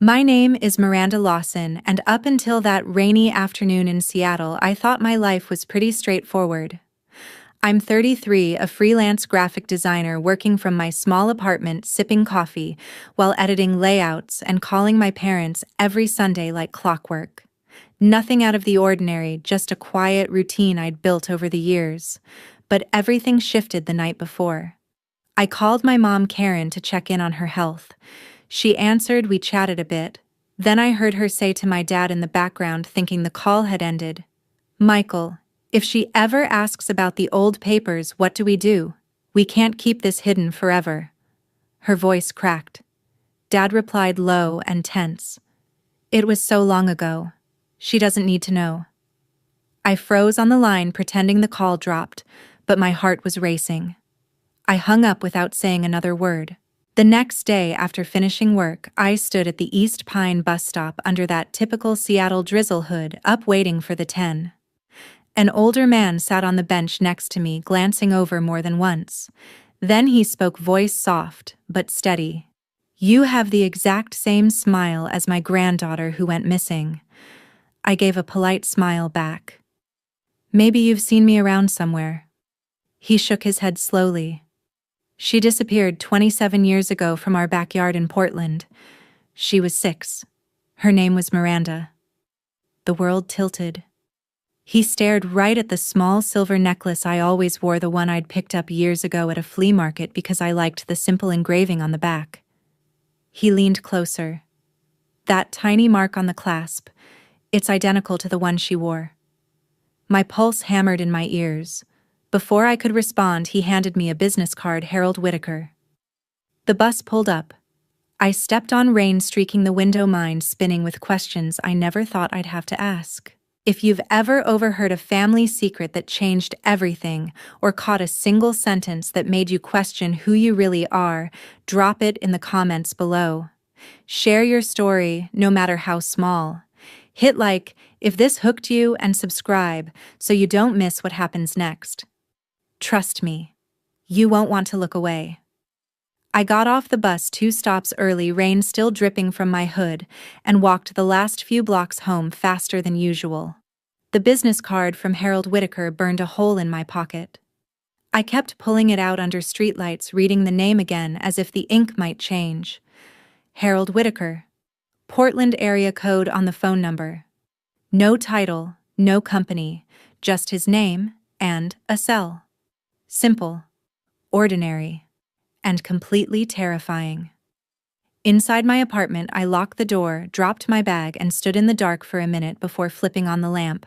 My name is Miranda Lawson, and up until that rainy afternoon in Seattle, I thought my life was pretty straightforward. I'm 33, a freelance graphic designer working from my small apartment, sipping coffee, while editing layouts and calling my parents every Sunday like clockwork. Nothing out of the ordinary, just a quiet routine I'd built over the years. But everything shifted the night before. I called my mom, Karen, to check in on her health. She answered, we chatted a bit. Then I heard her say to my dad in the background, thinking the call had ended, "Michael, if she ever asks about the old papers, what do we do? We can't keep this hidden forever." Her voice cracked. Dad replied low and tense, "It was so long ago. She doesn't need to know." I froze on the line, pretending the call dropped, but my heart was racing. I hung up without saying another word. The next day, after finishing work, I stood at the East Pine bus stop under that typical Seattle drizzle hood, up waiting for the 10. An older man sat on the bench next to me, glancing over more than once. Then he spoke, voice soft but steady. "You have the exact same smile as my granddaughter who went missing." I gave a polite smile back. "Maybe you've seen me around somewhere." He shook his head slowly. "She disappeared 27 years ago from our backyard in Portland. She was 6. Her name was Miranda." The world tilted. He stared right at the small silver necklace I always wore, the one I'd picked up years ago at a flea market because I liked the simple engraving on the back. He leaned closer. "That tiny mark on the clasp, it's identical to the one she wore." My pulse hammered in my ears. Before I could respond, he handed me a business card, Harold Whitaker. The bus pulled up. I stepped on, rain streaking the window, mind spinning with questions I never thought I'd have to ask. If you've ever overheard a family secret that changed everything, or caught a single sentence that made you question who you really are, drop it in the comments below. Share your story, no matter how small. Hit like if this hooked you, and subscribe so you don't miss what happens next. Trust me, you won't want to look away. I got off the bus 2 stops early, rain still dripping from my hood, and walked the last few blocks home faster than usual. The business card from Harold Whitaker burned a hole in my pocket. I kept pulling it out under streetlights, reading the name again as if the ink might change. Harold Whitaker. Portland area code on the phone number. No title, no company, just his name and a cell. Simple, ordinary, and completely terrifying. Inside my apartment, I locked the door, dropped my bag, and stood in the dark for a minute before flipping on the lamp.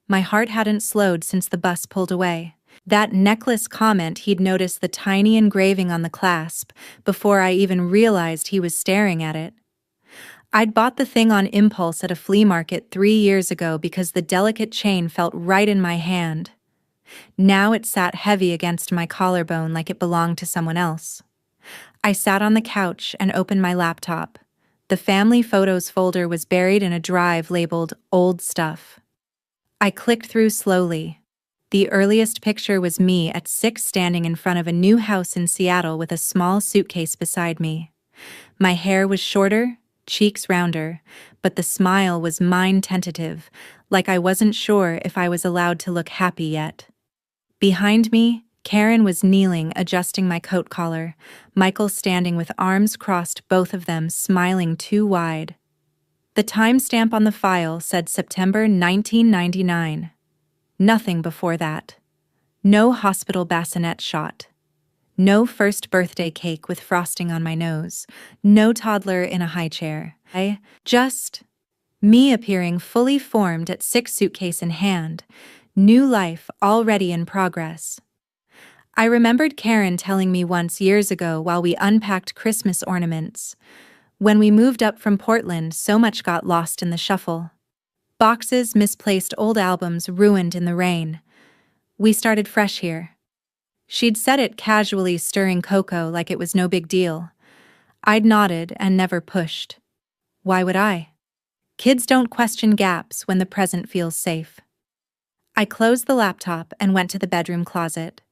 My heart hadn't slowed since the bus pulled away. That necklace comment, he'd noticed the tiny engraving on the clasp before I even realized he was staring at it. I'd bought the thing on impulse at a flea market 3 years ago because the delicate chain felt right in my hand. Now it sat heavy against my collarbone like it belonged to someone else. I sat on the couch and opened my laptop. The family photos folder was buried in a drive labeled Old Stuff. I clicked through slowly. The earliest picture was me at 6, standing in front of a new house in Seattle with a small suitcase beside me. My hair was shorter, cheeks rounder, but the smile was mine, tentative, like I wasn't sure if I was allowed to look happy yet. Behind me, Karen was kneeling, adjusting my coat collar, Michael standing with arms crossed, both of them smiling too wide. The timestamp on the file said September 1999. Nothing before that. No hospital bassinet shot. No first birthday cake with frosting on my nose. No toddler in a high chair. Just me appearing fully formed at 6, suitcase in hand. New life already in progress. I remembered Karen telling me once years ago while we unpacked Christmas ornaments. When we moved up from Portland, so much got lost in the shuffle. Boxes, misplaced old albums, ruined in the rain. We started fresh here. She'd said it casually, stirring cocoa like it was no big deal. I'd nodded and never pushed. Why would I? Kids don't question gaps when the present feels safe. I closed the laptop and went to the bedroom closet.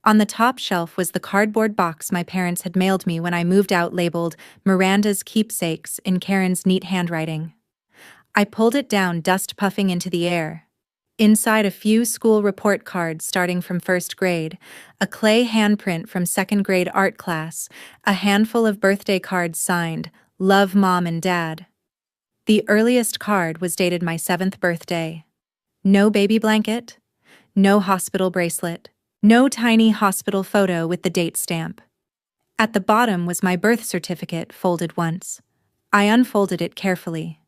On the top shelf was the cardboard box my parents had mailed me when I moved out, labeled Miranda's Keepsakes in Karen's neat handwriting. I pulled it down, dust puffing into the air. Inside, a few school report cards starting from first grade, a clay handprint from second grade art class, a handful of birthday cards signed, "Love Mom and Dad." The earliest card was dated my 7th birthday. No baby blanket, no hospital bracelet, no tiny hospital photo with the date stamp. At the bottom was my birth certificate, folded once. I unfolded it carefully.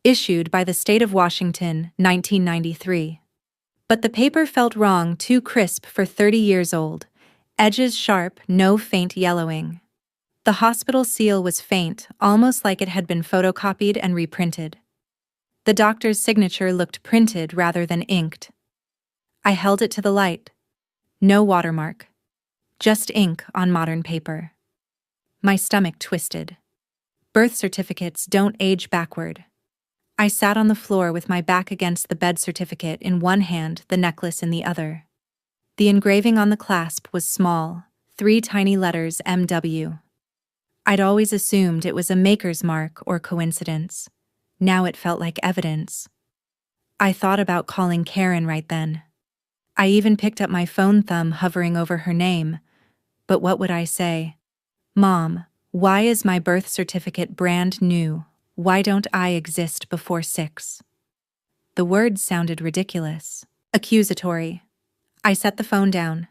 Issued by the state of Washington, 1993. But the paper felt wrong, too crisp for 30 years old. Edges sharp, no faint yellowing. The hospital seal was faint, almost like it had been photocopied and reprinted. The doctor's signature looked printed rather than inked. I held it to the light. No watermark. Just ink on modern paper. My stomach twisted. Birth certificates don't age backward. I sat on the floor with my back against the bed, certificate in one hand, the necklace in the other. The engraving on the clasp was small, 3 tiny letters, MW. I'd always assumed it was a maker's mark or coincidence. Now it felt like evidence. I thought about calling Karen right then. I even picked up my phone, thumb hovering over her name. But what would I say? Mom, why is my birth certificate brand new? Why don't I exist before 6? The words sounded ridiculous, accusatory. I set the phone down.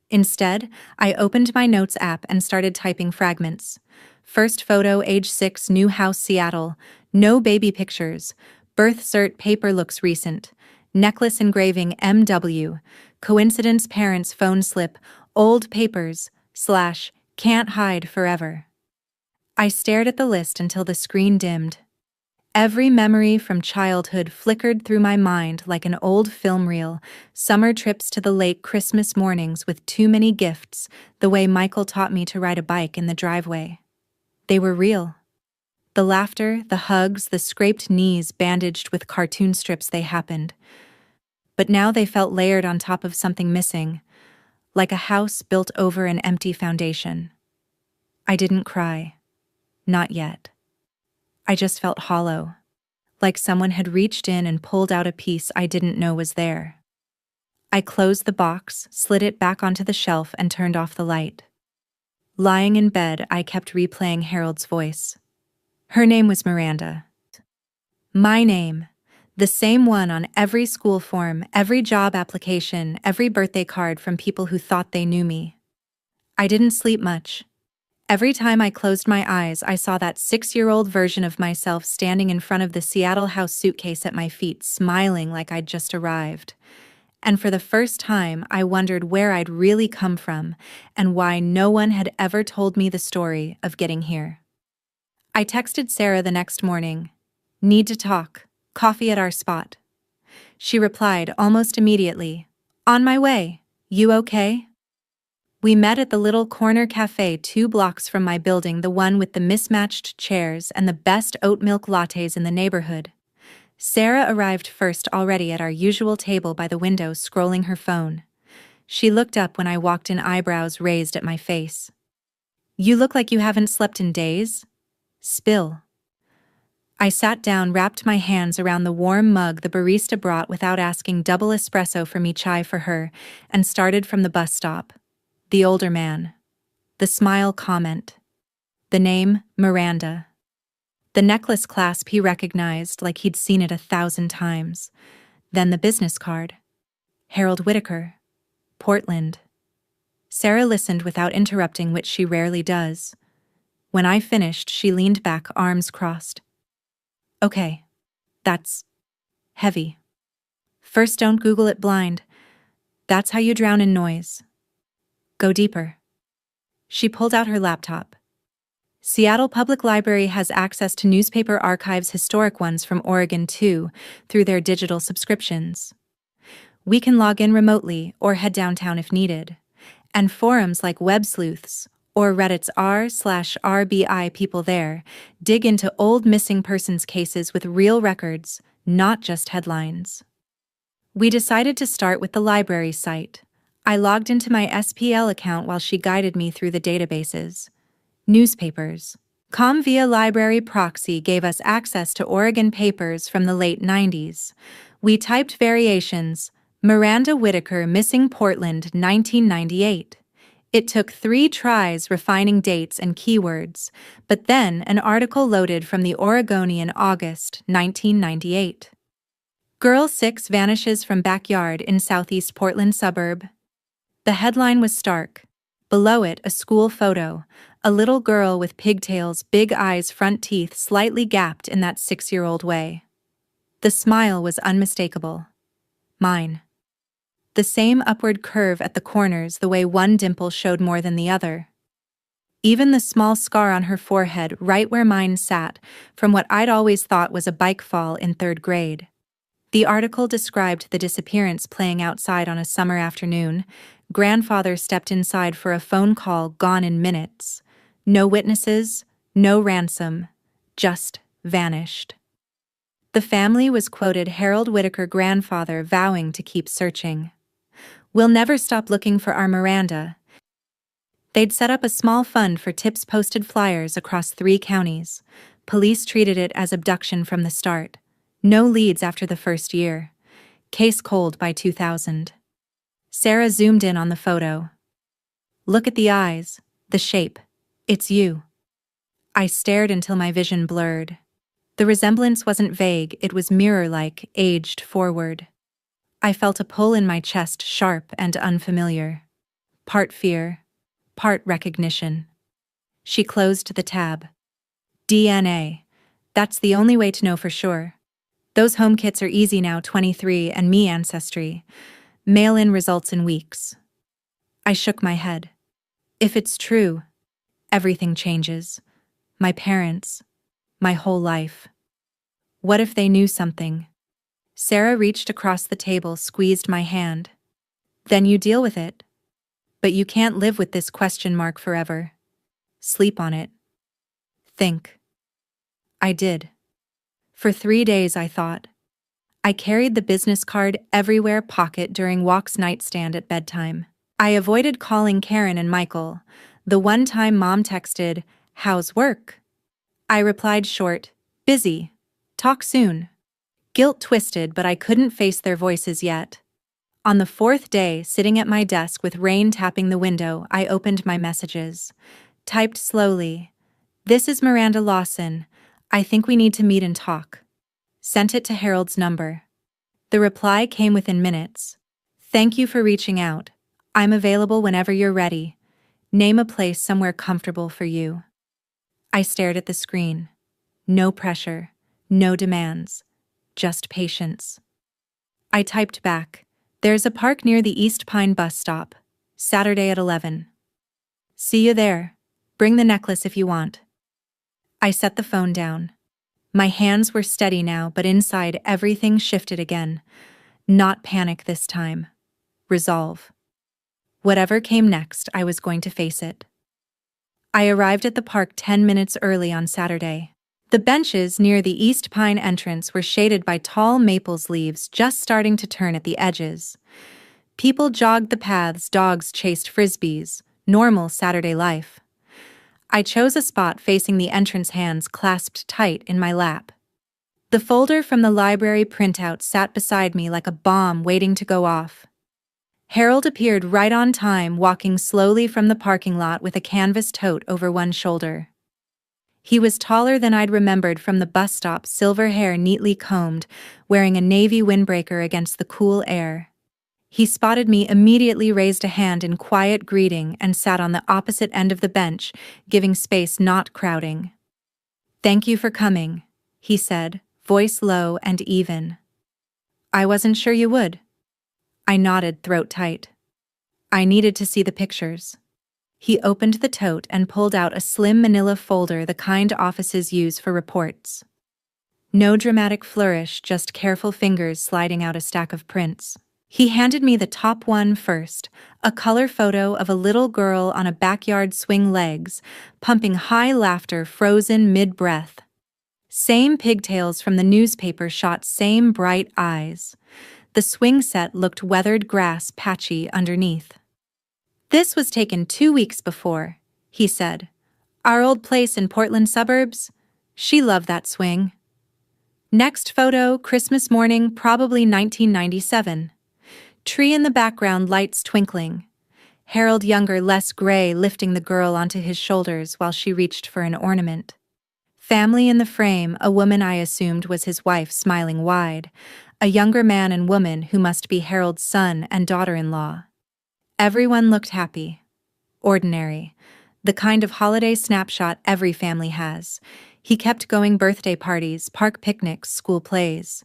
Instead, I opened my notes app and started typing fragments. First photo, age 6, new house, Seattle. No baby pictures. Birth cert, paper looks recent. Necklace engraving, MW. Coincidence, parents' phone slip. Old papers, / can't hide forever. I stared at the list until the screen dimmed. Every memory from childhood flickered through my mind like an old film reel. Summer trips to the lake, Christmas mornings with too many gifts, the way Michael taught me to ride a bike in the driveway. They were real. The laughter, the hugs, the scraped knees bandaged with cartoon strips, they happened. But now they felt layered on top of something missing, like a house built over an empty foundation. I didn't cry. Not yet. I just felt hollow, like someone had reached in and pulled out a piece I didn't know was there. I closed the box, slid it back onto the shelf, and turned off the light. Lying in bed, I kept replaying Harold's voice. Her name was Miranda. My name, the same one on every school form, every job application, every birthday card from people who thought they knew me. I didn't sleep much. Every time I closed my eyes, I saw that 6-year-old version of myself standing in front of the Seattle house, suitcase at my feet, smiling like I'd just arrived. And for the first time, I wondered where I'd really come from and why no one had ever told me the story of getting here. I texted Sarah the next morning. Need to talk. Coffee at our spot. She replied almost immediately. On my way. You okay? We met at the little corner cafe 2 blocks from my building, the one with the mismatched chairs and the best oat milk lattes in the neighborhood. Sarah arrived first, already at our usual table by the window, scrolling her phone. She looked up when I walked in, eyebrows raised at my face. You look like you haven't slept in days. Spill. I sat down, wrapped my hands around the warm mug the barista brought without asking, double espresso for me, chai for her, and started from the bus stop. The older man. The smile, comment. The name, Miranda. The necklace clasp he recognized like he'd seen it 1,000 times. Then the business card. Harold Whitaker. Portland. Sarah listened without interrupting, which she rarely does. When I finished, she leaned back, arms crossed. Okay. That's heavy. First, don't Google it blind. That's how you drown in noise. Go deeper. She pulled out her laptop. Seattle Public Library has access to newspaper archives, historic ones from Oregon too, through their digital subscriptions. We can log in remotely or head downtown if needed. And forums like Web Sleuths or Reddit's r/RBI people there dig into old missing persons cases with real records, not just headlines. We decided to start with the library site. I logged into my SPL account while she guided me through the databases. Newspapers. Com via library proxy gave us access to Oregon papers from the late 90s. We typed variations: Miranda Whitaker missing Portland 1998. It took 3 tries refining dates and keywords, but then an article loaded from the Oregonian August 1998. Girl 6 vanishes from backyard in southeast Portland suburb. The headline was stark. Below it, a school photo, a little girl with pigtails, big eyes, front teeth slightly gapped in that 6-year-old way. The smile was unmistakable. Mine. The same upward curve at the corners, the way one dimple showed more than the other. Even the small scar on her forehead, right where mine sat, from what I'd always thought was a bike fall in 3rd grade. The article described the disappearance playing outside on a summer afternoon. Grandfather stepped inside for a phone call, gone in minutes. No witnesses, no ransom, just vanished. The family was quoted Harold Whitaker grandfather vowing to keep searching. "We'll never stop looking for our Miranda." They'd set up a small fund for tips, posted flyers across 3 counties. Police treated it as abduction from the start. No leads after the first year. Case cold by 2000. Sarah zoomed in on the photo. "Look at the eyes, the shape. It's you." I stared until my vision blurred. The resemblance wasn't vague, it was mirror-like, aged forward. I felt a pull in my chest, sharp and unfamiliar. Part fear, part recognition. She closed the tab. DNA. That's the only way to know for sure. Those home kits are easy now, 23andMe Ancestry. Mail-in results in weeks. I shook my head. If it's true, everything changes. My parents, my whole life. What if they knew something? Sarah reached across the table, squeezed my hand. Then you deal with it. But you can't live with this question mark forever. Sleep on it. Think. I did. For 3 days I thought. I carried the business card everywhere, pocket during walks, nightstand at bedtime. I avoided calling Karen and Michael. The one time Mom texted, "How's work?" I replied short, "Busy. Talk soon." Guilt twisted, but I couldn't face their voices yet. On the 4th day, sitting at my desk with rain tapping the window, I opened my messages. Typed slowly, "This is Miranda Lawson. I think we need to meet and talk." Sent it to Harold's number. The reply came within minutes. "Thank you for reaching out. I'm available whenever you're ready. Name a place somewhere comfortable for you." I stared at the screen. No pressure, no demands, just patience. I typed back, "There's a park near the East Pine bus stop. Saturday at 11. See you there. Bring the necklace if you want." I set the phone down. My hands were steady now, but inside everything shifted again. Not panic this time. Resolve. Whatever came next, I was going to face it. I arrived at the park 10 minutes early on Saturday. The benches near the East Pine entrance were shaded by tall maples, leaves just starting to turn at the edges. People jogged the paths, dogs chased frisbees. Normal Saturday life. I chose a spot facing the entrance, hands clasped tight in my lap. The folder from the library printout sat beside me like a bomb waiting to go off. Harold appeared right on time, walking slowly from the parking lot with a canvas tote over one shoulder. He was taller than I'd remembered from the bus stop, silver hair neatly combed, wearing a navy windbreaker against the cool air. He spotted me, immediately raised a hand in quiet greeting, and sat on the opposite end of the bench, giving space, not crowding. "Thank you for coming," he said, voice low and even. "I wasn't sure you would." I nodded, throat tight. "I needed to see the pictures." He opened the tote and pulled out a slim manila folder, the kind offices use for reports. No dramatic flourish, just careful fingers sliding out a stack of prints. He handed me the top one first, a color photo of a little girl on a backyard swing, legs, pumping high, laughter frozen mid-breath. Same pigtails from the newspaper shot, same bright eyes. The swing set looked weathered grass patchy underneath. "This was taken 2 weeks before," he said. "Our old place in Portland suburbs? She loved that swing." Next photo, Christmas morning, probably 1997. Tree in the background, lights twinkling. Harold Younger, less gray, lifting the girl onto his shoulders while she reached for an ornament. Family in the frame, a woman I assumed was his wife smiling wide, a younger man and woman who must be Harold's son and daughter-in-law. Everyone looked happy. Ordinary. The kind of holiday snapshot every family has. He kept going: birthday parties, park picnics, school plays.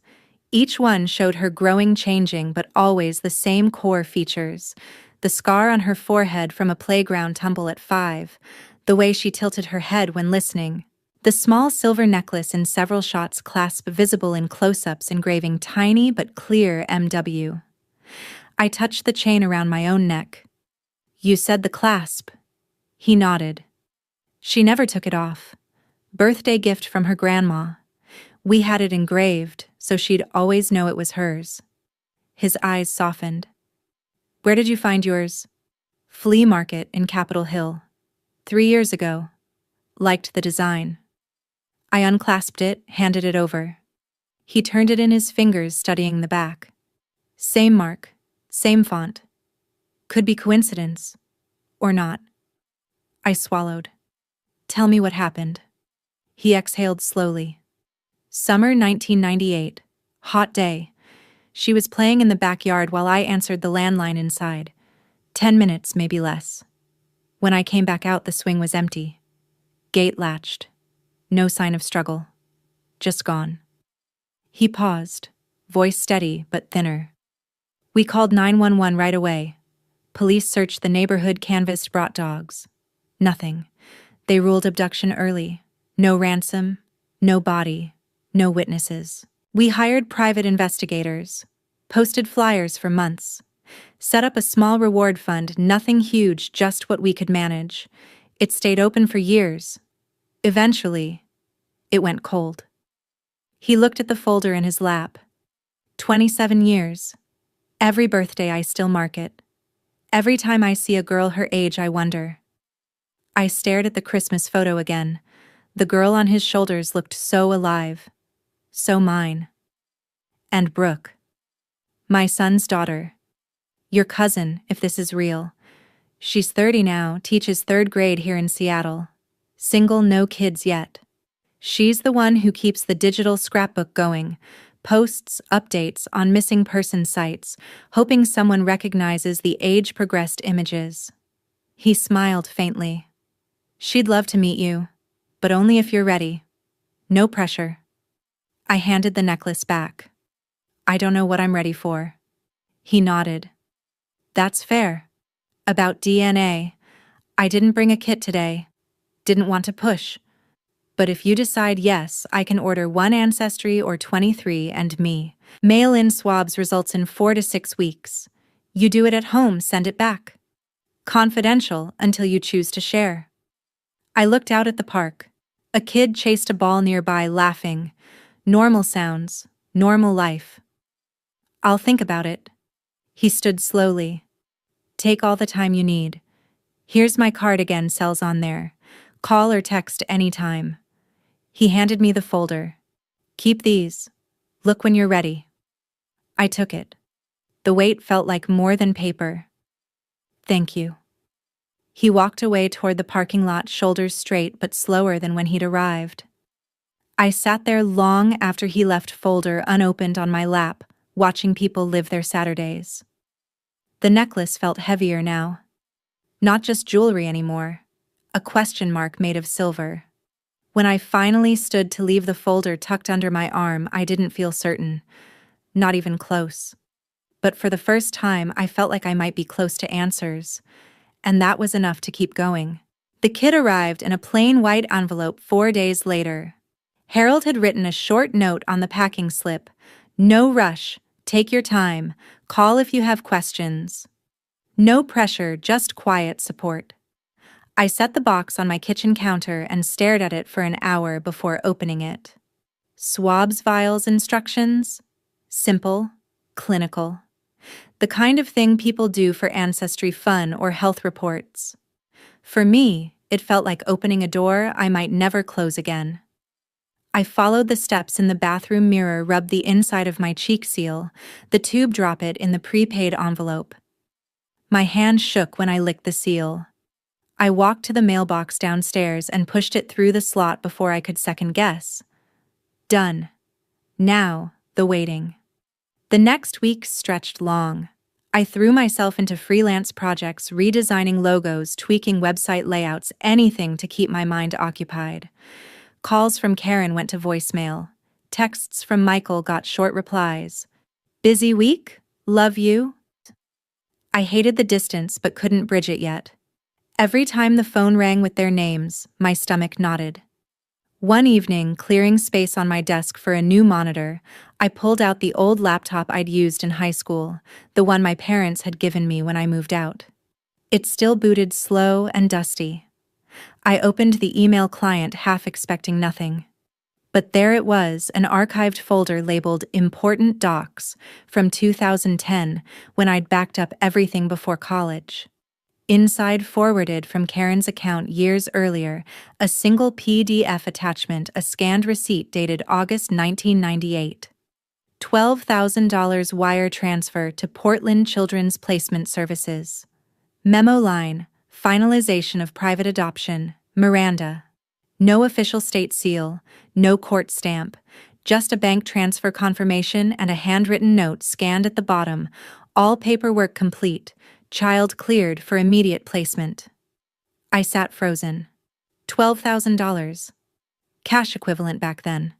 Each one showed her growing, changing, but always the same core features. The scar on her forehead from a playground tumble at 5, the way she tilted her head when listening, the small silver necklace in several shots, clasp visible in close-ups engraving tiny but clear MW. I touched the chain around my own neck. "You said the clasp." He nodded. "She never took it off. Birthday gift from her grandma. We had it engraved, so she'd always know it was hers." His eyes softened. "Where did you find yours?" "Flea market in Capitol Hill. 3 years ago. Liked the design." I unclasped it, handed it over. He turned it in his fingers, studying the back. "Same mark, same font. Could be coincidence. Or not." I swallowed. "Tell me what happened." He exhaled slowly. "Summer 1998. Hot day. She was playing in the backyard while I answered the landline inside. 10 minutes, maybe less. When I came back out, the swing was empty. Gate latched. No sign of struggle. Just gone." He paused, voice steady but thinner. "We called 911 right away. Police searched the neighborhood, canvassed, brought dogs. Nothing. They ruled abduction early. No ransom, no body, no witnesses. We hired private investigators, posted flyers for months, set up a small reward fund, nothing huge, just what we could manage. It stayed open for years. Eventually, it went cold." He looked at the folder in his lap. 27 years. Every birthday I still mark it. Every time I see a girl her age, I wonder. I stared at the Christmas photo again. The girl on his shoulders looked so alive. So mine. And Brooke. My son's daughter. Your cousin, if this is real. She's 30 now, teaches 3rd grade here in Seattle. Single, no kids yet. She's the one who keeps the digital scrapbook going, posts updates on missing person sites, hoping someone recognizes the age-progressed images. He smiled faintly. "She'd love to meet you, but only if you're ready. No pressure." I handed the necklace back. "I don't know what I'm ready for." He nodded. "That's fair. About DNA, I didn't bring a kit today. Didn't want to push. But if you decide yes, I can order 1 Ancestry or 23 and me. Mail-in swabs results in 4 to 6 weeks. You do it at home, send it back. Confidential until you choose to share." I looked out at the park. A kid chased a ball nearby, laughing. Normal sounds, normal life. "I'll think about it." He stood slowly. "Take all the time you need. Here's my card again, cell's on there. Call or text anytime." He handed me the folder. "Keep these. Look when you're ready." I took it. The weight felt like more than paper. "Thank you." He walked away toward the parking lot, shoulders straight but slower than when he'd arrived. I sat there long after he left, folder unopened on my lap, watching people live their Saturdays. The necklace felt heavier now. Not just jewelry anymore. A question mark made of silver. When I finally stood to leave, the folder tucked under my arm, I didn't feel certain. Not even close. But for the first time, I felt like I might be close to answers. And that was enough to keep going. The kit arrived in a plain white envelope 4 days later. Harold had written a short note on the packing slip. "No rush. Take your time. Call if you have questions." No pressure, just quiet support. I set the box on my kitchen counter and stared at it for an hour before opening it. Swabs, vials, instructions. Simple, clinical. The kind of thing people do for ancestry fun or health reports. For me, it felt like opening a door I might never close again. I followed the steps in the bathroom mirror, rubbed the inside of my cheek seal, the tube drop it in the prepaid envelope. My hand shook when I licked the seal. I walked to the mailbox downstairs and pushed it through the slot before I could second guess. Done. Now, the waiting. The next week stretched long. I threw myself into freelance projects, redesigning logos, tweaking website layouts, anything to keep my mind occupied. Calls from Karen went to voicemail. Texts from Michael got short replies. Busy week? Love you? I hated the distance but couldn't bridge it yet. Every time the phone rang with their names, my stomach knotted. One evening, clearing space on my desk for a new monitor, I pulled out the old laptop I'd used in high school, the one my parents had given me when I moved out. It still booted slow and dusty. I opened the email client, half expecting nothing. But there it was, an archived folder labeled Important Docs from 2010, when I'd backed up everything before college. Inside, forwarded from Karen's account years earlier, a single PDF attachment, a scanned receipt dated August 1998. $12,000 wire transfer to Portland Children's Placement Services. Memo line, finalization of private adoption, Miranda. No official state seal, no court stamp, just a bank transfer confirmation and a handwritten note scanned at the bottom, all paperwork complete. Child cleared for immediate placement. I sat frozen. $12,000. Cash equivalent back then.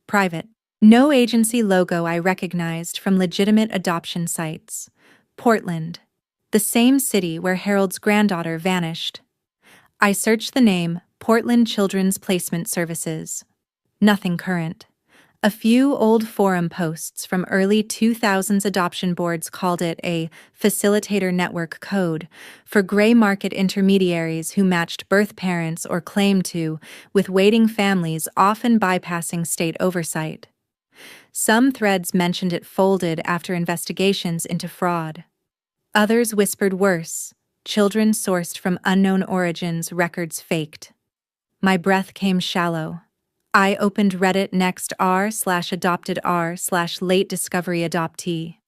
Private. No agency logo I recognized from legitimate adoption sites. Portland. The same city where Harold's granddaughter vanished. I searched the name Portland Children's Placement Services. Nothing current. A few old forum posts from early 2000s adoption boards called it a facilitator network code for gray market intermediaries who matched birth parents or claimed to with waiting families, often bypassing state oversight. Some threads mentioned it folded after investigations into fraud. Others whispered worse, children sourced from unknown origins, records faked. My breath came shallow. I opened Reddit next r/adopted r/late discovery adoptee.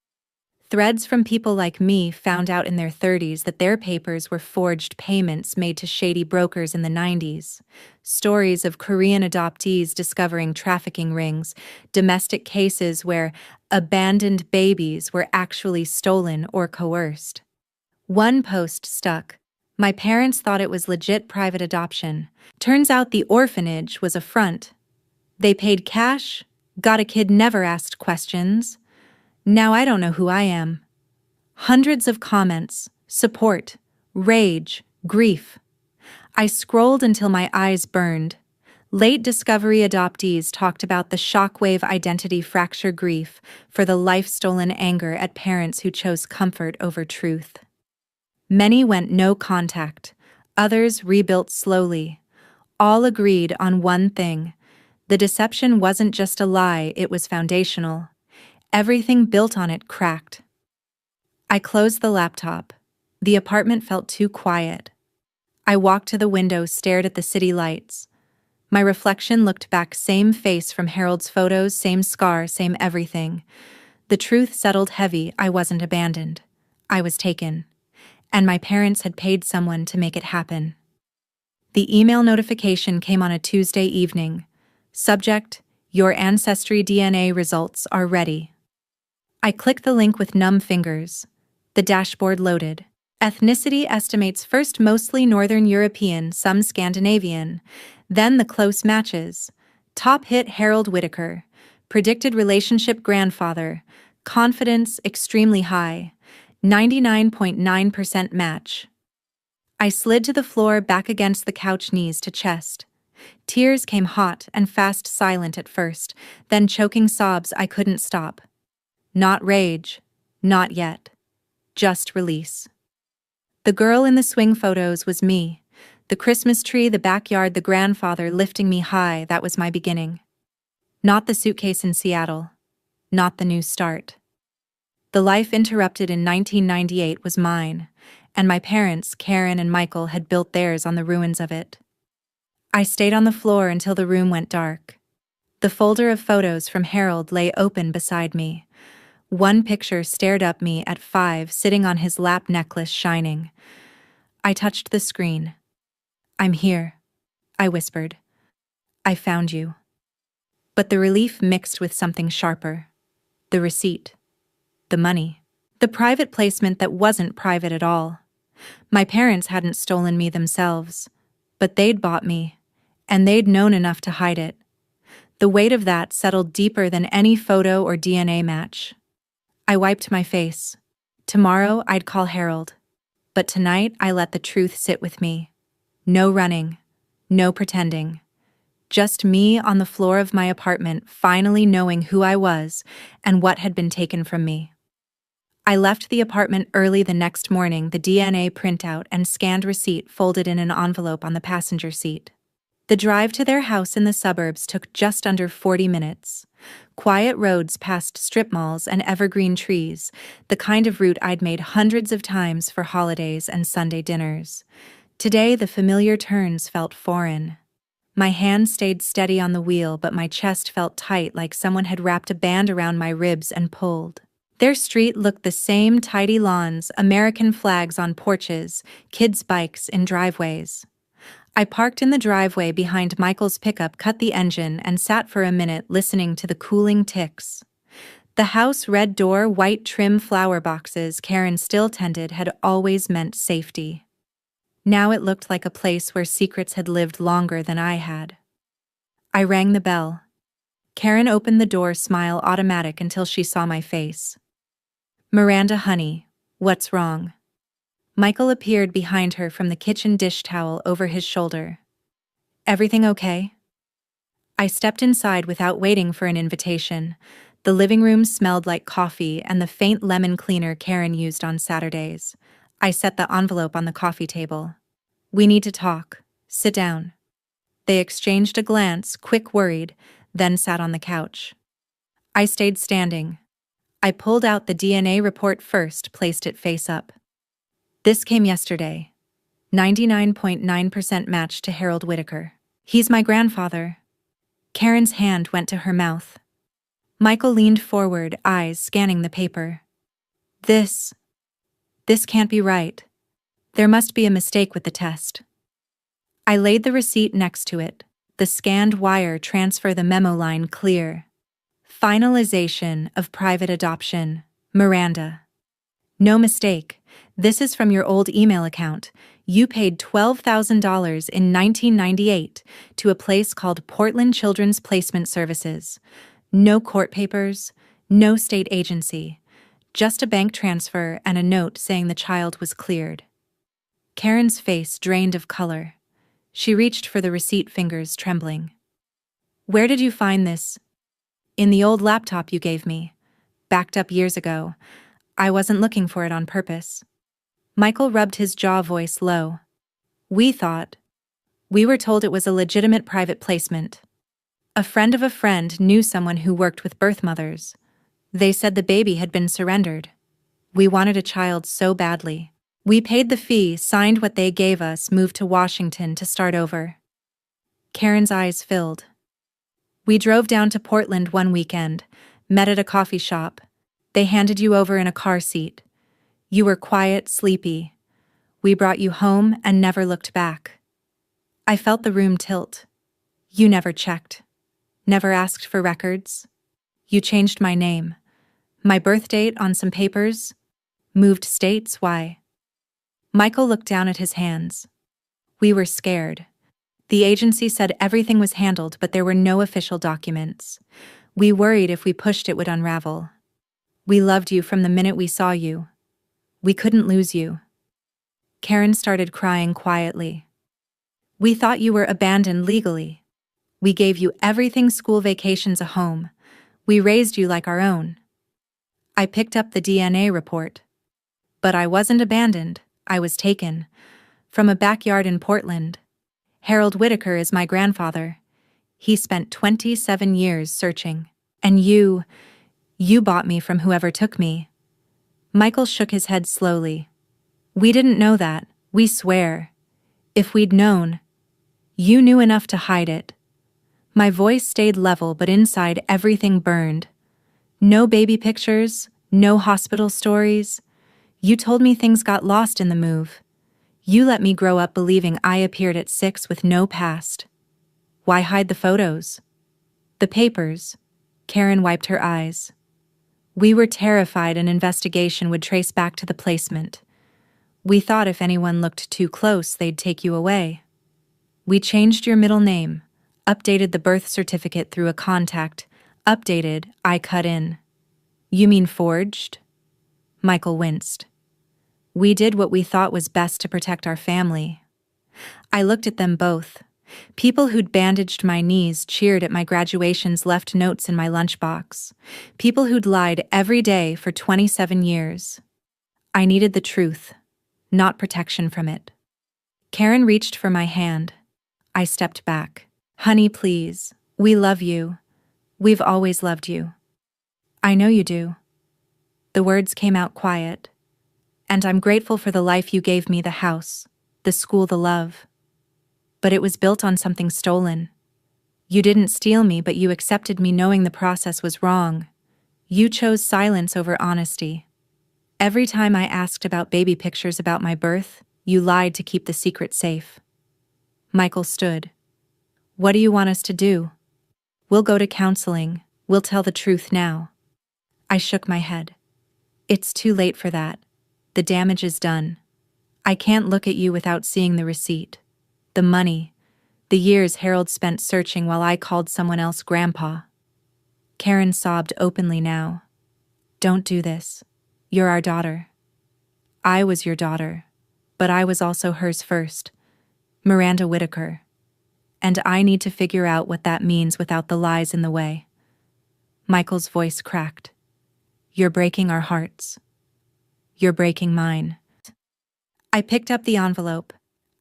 Threads from people like me found out in their 30s that their papers were forged payments made to shady brokers in the 90s. Stories of Korean adoptees discovering trafficking rings, domestic cases where abandoned babies were actually stolen or coerced. One post stuck. My parents thought it was legit private adoption. Turns out the orphanage was a front. They paid cash, got a kid, never asked questions. Now I don't know who I am. Hundreds of comments, support, rage, grief. I scrolled until my eyes burned. Late discovery adoptees talked about the shockwave identity fracture grief for the life-stolen anger at parents who chose comfort over truth. Many went no contact, others rebuilt slowly. All agreed on one thing. The deception wasn't just a lie, it was foundational. Everything built on it cracked. I closed the laptop. The apartment felt too quiet. I walked to the window, stared at the city lights. My reflection looked back, same face from Harold's photos, same scar, same everything. The truth settled heavy. I wasn't abandoned. I was taken. And my parents had paid someone to make it happen. The email notification came on a Tuesday evening. Subject: Your ancestry DNA results are ready. I clicked the link with numb fingers. The dashboard loaded. Ethnicity estimates: first mostly Northern European, some Scandinavian. Then the close matches. Top hit Harold Whitaker. Predicted relationship grandfather. Confidence extremely high. 99.9% match. I slid to the floor, back against the couch, knees to chest. Tears came hot and fast, silent at first, then choking sobs I couldn't stop. Not rage, not yet. Just release. The girl in the swing photos was me. The Christmas tree, the backyard, the grandfather lifting me high, that was my beginning. Not the suitcase in Seattle. Not the new start. The life interrupted in 1998 was mine, and my parents, Karen and Michael, had built theirs on the ruins of it. I stayed on the floor until the room went dark. The folder of photos from Harold lay open beside me. One picture stared up me at 5, sitting on his lap, necklace shining. I touched the screen. "I'm here," I whispered. "I found you." But the relief mixed with something sharper. The receipt. The money. The private placement that wasn't private at all. My parents hadn't stolen me themselves, but they'd bought me, and they'd known enough to hide it. The weight of that settled deeper than any photo or DNA match. I wiped my face. Tomorrow I'd call Harold. But tonight I let the truth sit with me. No running. No pretending. Just me on the floor of my apartment, finally knowing who I was and what had been taken from me. I left the apartment early the next morning, the DNA printout and scanned receipt folded in an envelope on the passenger seat. The drive to their house in the suburbs took just under 40 minutes. Quiet roads past strip malls and evergreen trees, the kind of route I'd made hundreds of times for holidays and Sunday dinners. Today, the familiar turns felt foreign. My hand stayed steady on the wheel, but my chest felt tight, like someone had wrapped a band around my ribs and pulled. Their street looked the same: tidy lawns, American flags on porches, kids' bikes in driveways. I parked in the driveway behind Michael's pickup, cut the engine, and sat for a minute listening to the cooling ticks. The house, red door, white trim flower boxes Karen still tended, had always meant safety. Now it looked like a place where secrets had lived longer than I had. I rang the bell. Karen opened the door, smile automatic until she saw my face. "Miranda, honey, what's wrong?" Michael appeared behind her from the kitchen, dish towel over his shoulder. "Everything okay?" I stepped inside without waiting for an invitation. The living room smelled like coffee and the faint lemon cleaner Karen used on Saturdays. I set the envelope on the coffee table. "We need to talk. Sit down." They exchanged a glance, quick, worried, then sat on the couch. I stayed standing. I pulled out the DNA report first, placed it face up. "This came yesterday. 99.9% match to Harold Whitaker. He's my grandfather." Karen's hand went to her mouth. Michael leaned forward, eyes scanning the paper. This can't be right. There must be a mistake with the test." I laid the receipt next to it, the scanned wire transfer, the memo line clear. "Finalization of private adoption, Miranda." "No mistake. This is from your old email account. You paid $12,000 in 1998 to a place called Portland Children's Placement Services. No court papers, no state agency, just a bank transfer and a note saying the child was cleared." Karen's face drained of color. She reached for the receipt, fingers trembling. "Where did you find this?" "In the old laptop you gave me. Backed up years ago. I wasn't looking for it on purpose." Michael rubbed his jaw, voice low. We were told it was a legitimate private placement. A friend of a friend knew someone who worked with birth mothers. They said the baby had been surrendered. We wanted a child so badly. We paid the fee, signed what they gave us, moved to Washington to start over." Karen's eyes filled. "We drove down to Portland one weekend, met at a coffee shop. They handed you over in a car seat. You were quiet, sleepy. We brought you home and never looked back." I felt the room tilt. "You never checked. Never asked for records. You changed my name, my birth date on some papers. Moved states, why?" Michael looked down at his hands. "We were scared. The agency said everything was handled, but there were no official documents. We worried if we pushed it would unravel. We loved you from the minute we saw you. We couldn't lose you." Karen started crying quietly. "We thought you were abandoned legally. We gave you everything: school, vacations, a home. We raised you like our own." I picked up the DNA report. "But I wasn't abandoned. I was taken. From a backyard in Portland. Harold Whitaker is my grandfather. He spent 27 years searching. And you bought me from whoever took me. Michael shook his head slowly. We didn't know that, we swear. If we'd known, you knew enough to hide it. My voice stayed level, but inside everything burned. No baby pictures, no hospital stories. You told me things got lost in the move. You let me grow up believing I appeared at 6 with no past. Why hide the photos? The papers. Karen wiped her eyes. We were terrified an investigation would trace back to the placement. We thought if anyone looked too close, they'd take you away. We changed your middle name, updated the birth certificate through a contact, updated, I cut in. You mean forged? Michael winced. We did what we thought was best to protect our family. I looked at them both. People who'd bandaged my knees cheered at my graduations, left notes in my lunchbox. People who'd lied every day for 27 years. I needed the truth, not protection from it. Karen reached for my hand. I stepped back. Honey, please. We love you. We've always loved you. I know you do. The words came out quiet. And I'm grateful for the life you gave me, the house, the school, the love. But it was built on something stolen. You didn't steal me, but you accepted me knowing the process was wrong. You chose silence over honesty. Every time I asked about baby pictures about my birth, you lied to keep the secret safe. Michael stood. What do you want us to do? We'll go to counseling. We'll tell the truth now. I shook my head. It's too late for that. The damage is done. I can't look at you without seeing the receipt. The money. The years Harold spent searching while I called someone else Grandpa. Karen sobbed openly now. Don't do this. You're our daughter. I was your daughter, but I was also hers first. Miranda Whitaker. And I need to figure out what that means without the lies in the way. Michael's voice cracked. You're breaking our hearts. You're breaking mine. I picked up the envelope.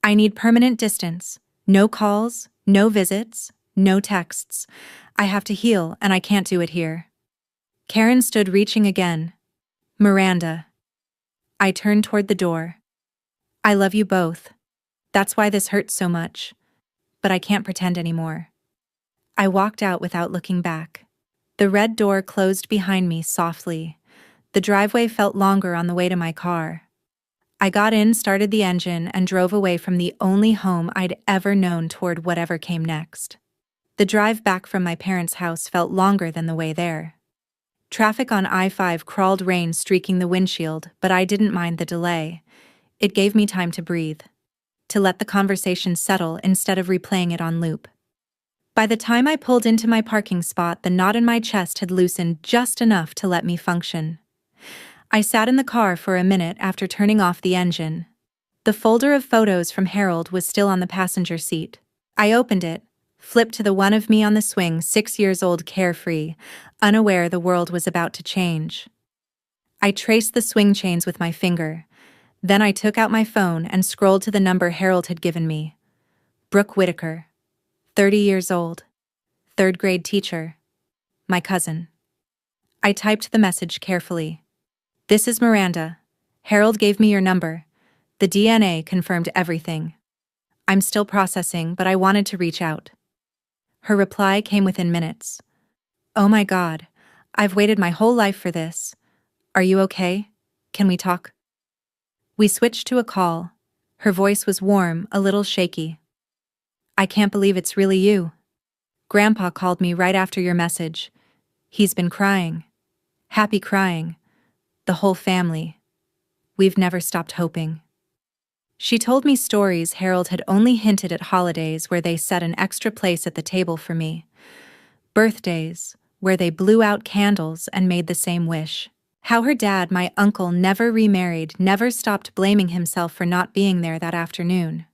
I need permanent distance. No calls, no visits, no texts. I have to heal, and I can't do it here. Karen stood reaching again. Miranda. I turned toward the door. I love you both. That's why this hurts so much. But I can't pretend anymore. I walked out without looking back. The red door closed behind me softly. The driveway felt longer on the way to my car. I got in, started the engine, and drove away from the only home I'd ever known toward whatever came next. The drive back from my parents' house felt longer than the way there. Traffic on I-5 crawled, rain streaking the windshield, but I didn't mind the delay. It gave me time to breathe, to let the conversation settle instead of replaying it on loop. By the time I pulled into my parking spot, the knot in my chest had loosened just enough to let me function. I sat in the car for a minute after turning off the engine. The folder of photos from Harold was still on the passenger seat. I opened it, flipped to the one of me on the swing, 6 years old, carefree, unaware the world was about to change. I traced the swing chains with my finger. Then I took out my phone and scrolled to the number Harold had given me. Brooke Whitaker, 30 years old, 3rd grade teacher, my cousin. I typed the message carefully. This is Miranda. Harold gave me your number. The DNA confirmed everything. I'm still processing, but I wanted to reach out. Her reply came within minutes. Oh my God, I've waited my whole life for this. Are you okay? Can we talk? We switched to a call. Her voice was warm, a little shaky. I can't believe it's really you. Grandpa called me right after your message. He's been crying. Happy crying. The whole family. We've never stopped hoping. She told me stories Harold had only hinted at, holidays where they set an extra place at the table for me. Birthdays, where they blew out candles and made the same wish. How her dad, my uncle, never remarried, never stopped blaming himself for not being there that afternoon.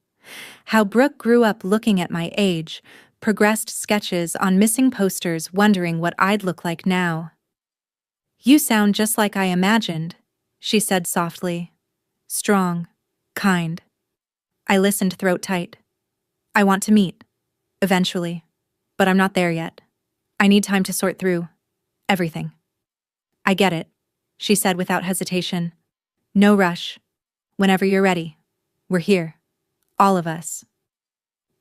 How Brooke grew up looking at my age, progressed sketches on missing posters, wondering what I'd look like now. You sound just like I imagined, she said softly. Strong, kind. I listened, throat tight. I want to meet. Eventually. But I'm not there yet. I need time to sort through everything. I get it. she said without hesitation. No rush. Whenever you're ready. We're here. All of us.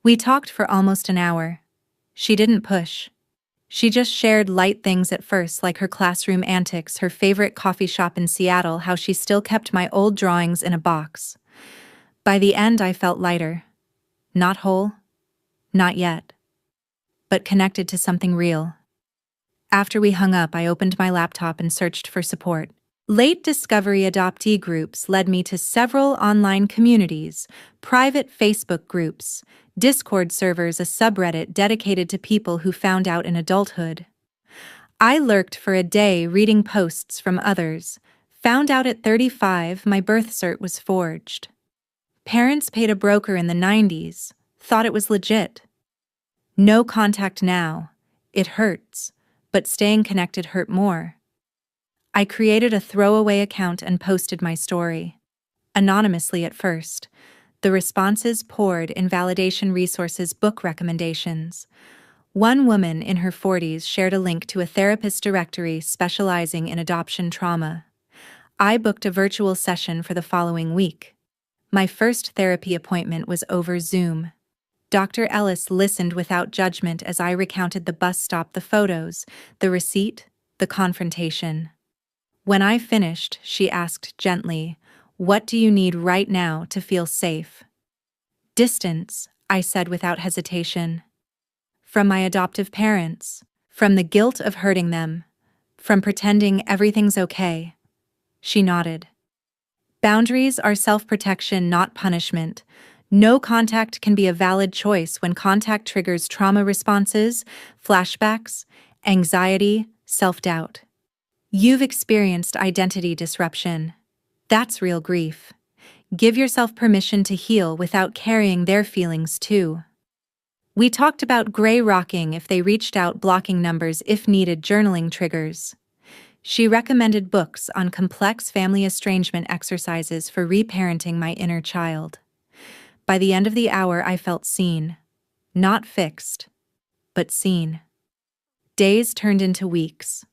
We talked for almost an hour. She didn't push. She just shared light things at first, like her classroom antics, her favorite coffee shop in Seattle, how she still kept my old drawings in a box. By the end, I felt lighter. Not whole. Not yet. But connected to something real. After we hung up, I opened my laptop and searched for support. Late discovery adoptee groups led me to several online communities, private Facebook groups, Discord servers, a subreddit dedicated to people who found out in adulthood. I lurked for a day reading posts from others, found out at 35 my birth cert was forged. Parents paid a broker in the 90s, thought it was legit. No contact now. It hurts, but staying connected hurt more. I created a throwaway account and posted my story. Anonymously at first. The responses poured in validation resources, book recommendations. One woman in her 40s shared a link to a therapist directory specializing in adoption trauma. I booked a virtual session for the following week. My first therapy appointment was over Zoom. Dr. Ellis listened without judgment as I recounted the bus stop, the photos, the receipt, the confrontation. When I finished, she asked gently, "What do you need right now to feel safe?" "Distance," I said without hesitation. "From my adoptive parents, from the guilt of hurting them, from pretending everything's okay." She nodded. Boundaries are self-protection, not punishment. No contact can be a valid choice when contact triggers trauma responses, flashbacks, anxiety, self-doubt. You've experienced identity disruption. That's real grief. Give yourself permission to heal without carrying their feelings too. We talked about gray rocking if they reached out, blocking numbers if needed, journaling triggers. She recommended books on complex family estrangement exercises for reparenting my inner child. By the end of the hour, I felt seen. Not fixed, but seen. Days turned into weeks.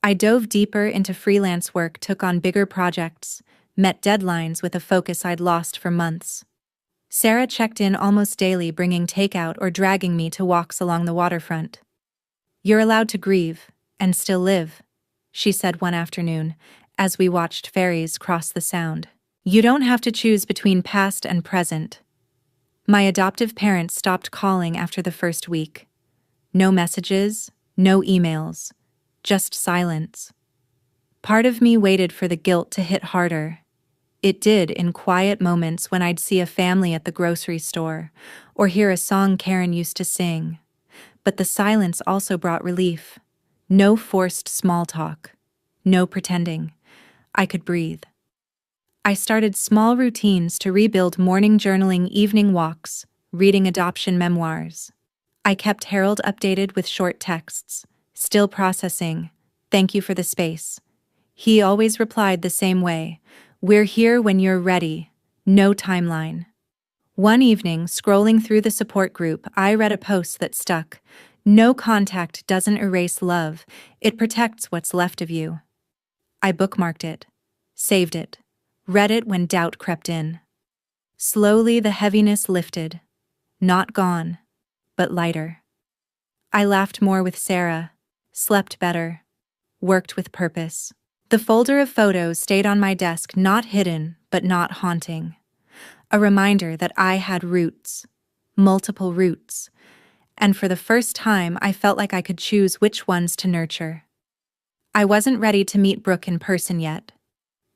I dove deeper into freelance work, took on bigger projects, met deadlines with a focus I'd lost for months. Sarah checked in almost daily, bringing takeout or dragging me to walks along the waterfront. "You're allowed to grieve, and still live," she said one afternoon, as we watched ferries cross the Sound. "You don't have to choose between past and present." My adoptive parents stopped calling after the first week. No messages, no emails. Just silence. Part of me waited for the guilt to hit harder. It did in quiet moments when I'd see a family at the grocery store or hear a song Karen used to sing. But the silence also brought relief. No forced small talk. No pretending. I could breathe. I started small routines to rebuild: morning journaling, evening walks, reading adoption memoirs. I kept Harold updated with short texts. "Still processing. Thank you for the space." He always replied the same way. "We're here when you're ready." No timeline. One evening, scrolling through the support group, I read a post that stuck. "No contact doesn't erase love. It protects what's left of you." I bookmarked it. Saved it. Read it when doubt crept in. Slowly the heaviness lifted. Not gone, but lighter. I laughed more with Sarah. Slept better. Worked with purpose. The folder of photos stayed on my desk, not hidden, but not haunting. A reminder that I had roots. Multiple roots. And for the first time, I felt like I could choose which ones to nurture. I wasn't ready to meet Brooke in person yet,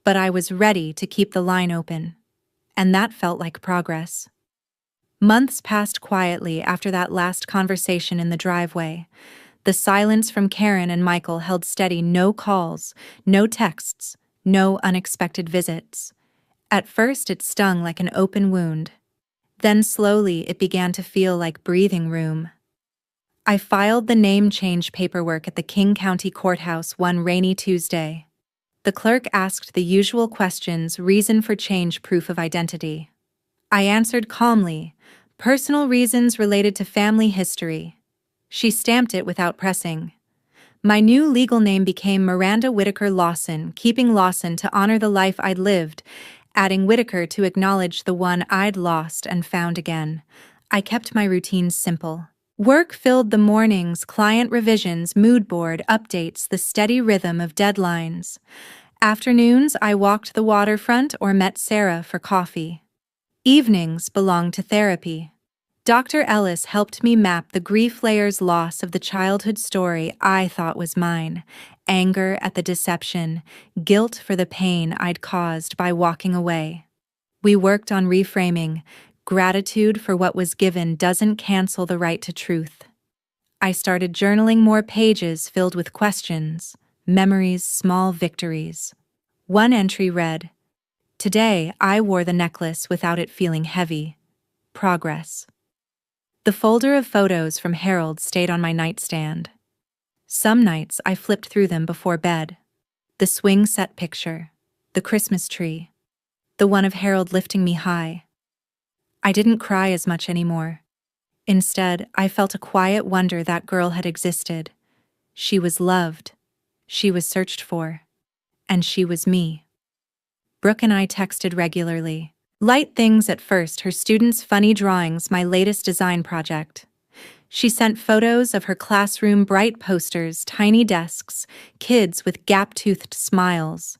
but I was ready to keep the line open. And that felt like progress. Months passed quietly after that last conversation in the driveway. The silence from Karen and Michael held steady. No calls, no texts, no unexpected visits. At first it stung like an open wound. Then slowly it began to feel like breathing room. I filed the name change paperwork at the King County Courthouse one rainy Tuesday. The clerk asked the usual questions: reason for change, proof of identity. I answered calmly, "Personal reasons related to family history." She stamped it without pressing. My new legal name became Miranda Whitaker Lawson, keeping Lawson to honor the life I'd lived, adding Whitaker to acknowledge the one I'd lost and found again. I kept my routines simple. Work filled the mornings, client revisions, mood board updates, the steady rhythm of deadlines. Afternoons, I walked the waterfront or met Sarah for coffee. Evenings belonged to therapy. Dr. Ellis helped me map the grief layers loss of the childhood story I thought was mine, anger at the deception, guilt for the pain I'd caused by walking away. We worked on reframing. Gratitude for what was given doesn't cancel the right to truth. I started journaling more pages filled with questions, memories, small victories. One entry read, "Today I wore the necklace without it feeling heavy. Progress." The folder of photos from Harold stayed on my nightstand. Some nights I flipped through them before bed. The swing set picture, the Christmas tree, the one of Harold lifting me high. I didn't cry as much anymore. Instead, I felt a quiet wonder that girl had existed. She was loved, she was searched for, and she was me. Brooke and I texted regularly. Light things at first, her students' funny drawings, my latest design project. She sent photos of her classroom, bright posters, tiny desks, kids with gap-toothed smiles.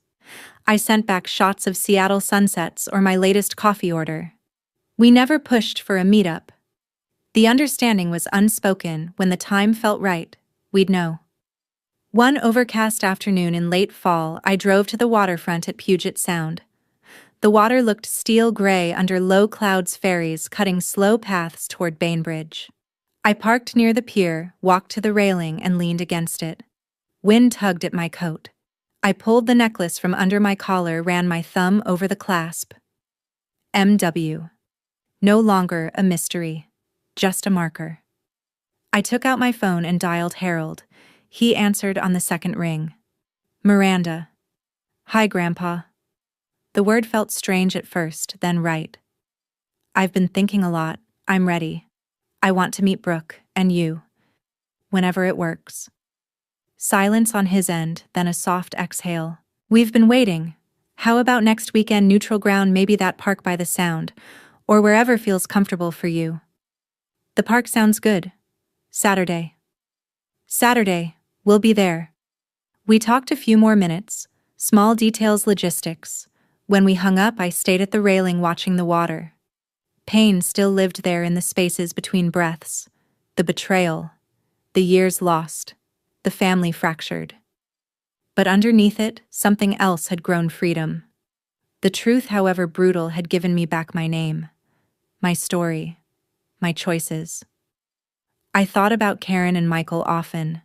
I sent back shots of Seattle sunsets or my latest coffee order. We never pushed for a meetup. The understanding was unspoken. When the time felt right, we'd know. One overcast afternoon in late fall, I drove to the waterfront at Puget Sound. The water looked steel gray under low clouds, ferries cutting slow paths toward Bainbridge. I parked near the pier, walked to the railing, and leaned against it. Wind tugged at my coat. I pulled the necklace from under my collar, ran my thumb over the clasp. M.W. No longer a mystery, just a marker. I took out my phone and dialed Harold. He answered on the second ring. "Miranda." "Hi, Grandpa." The word felt strange at first, then right. "I've been thinking a lot. I'm ready. I want to meet Brooke, and you. Whenever it works." Silence on his end, then a soft exhale. "We've been waiting. How about next weekend, neutral ground, maybe that park by the Sound, or wherever feels comfortable for you?" "The park sounds good. Saturday." "Saturday, we'll be there." We talked a few more minutes, small details, logistics. When we hung up, I stayed at the railing watching the water. Pain still lived there in the spaces between breaths. The betrayal, the years lost, the family fractured. But underneath it, something else had grown: freedom. The truth, however brutal, had given me back my name, my story, my choices. I thought about Karen and Michael often,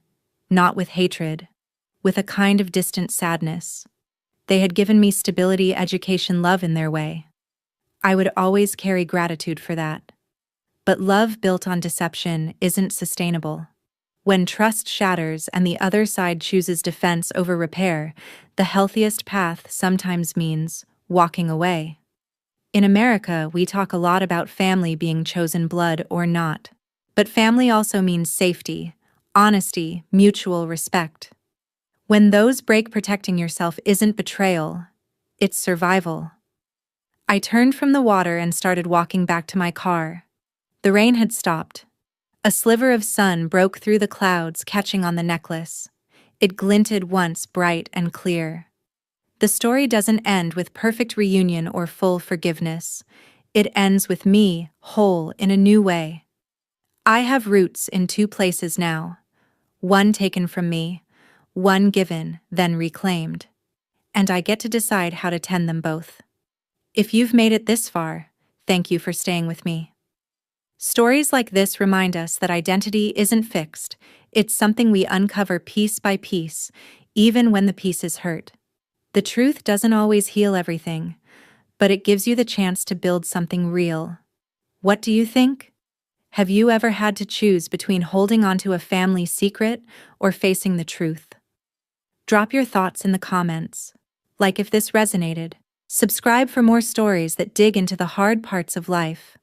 not with hatred, with a kind of distant sadness. They had given me stability, education, love in their way. I would always carry gratitude for that. But love built on deception isn't sustainable. When trust shatters and the other side chooses defense over repair, the healthiest path sometimes means walking away. In America, we talk a lot about family being chosen, blood or not. But family also means safety, honesty, mutual respect. When those break, protecting yourself isn't betrayal, it's survival. I turned from the water and started walking back to my car. The rain had stopped. A sliver of sun broke through the clouds, catching on the necklace. It glinted once, bright and clear. The story doesn't end with perfect reunion or full forgiveness. It ends with me, whole in a new way. I have roots in two places now. One taken from me, one given, then reclaimed. And I get to decide how to tend them both. If you've made it this far, thank you for staying with me. Stories like this remind us that identity isn't fixed. It's something we uncover piece by piece, even when the pieces hurt. The truth doesn't always heal everything, but it gives you the chance to build something real. What do you think? Have you ever had to choose between holding onto a family secret or facing the truth? Drop your thoughts in the comments. Like if this resonated. Subscribe for more stories that dig into the hard parts of life.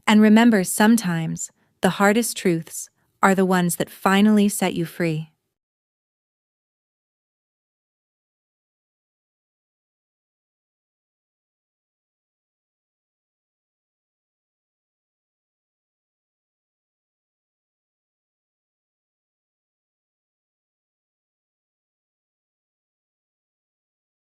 And remember, sometimes the hardest truths are the ones that finally set you free.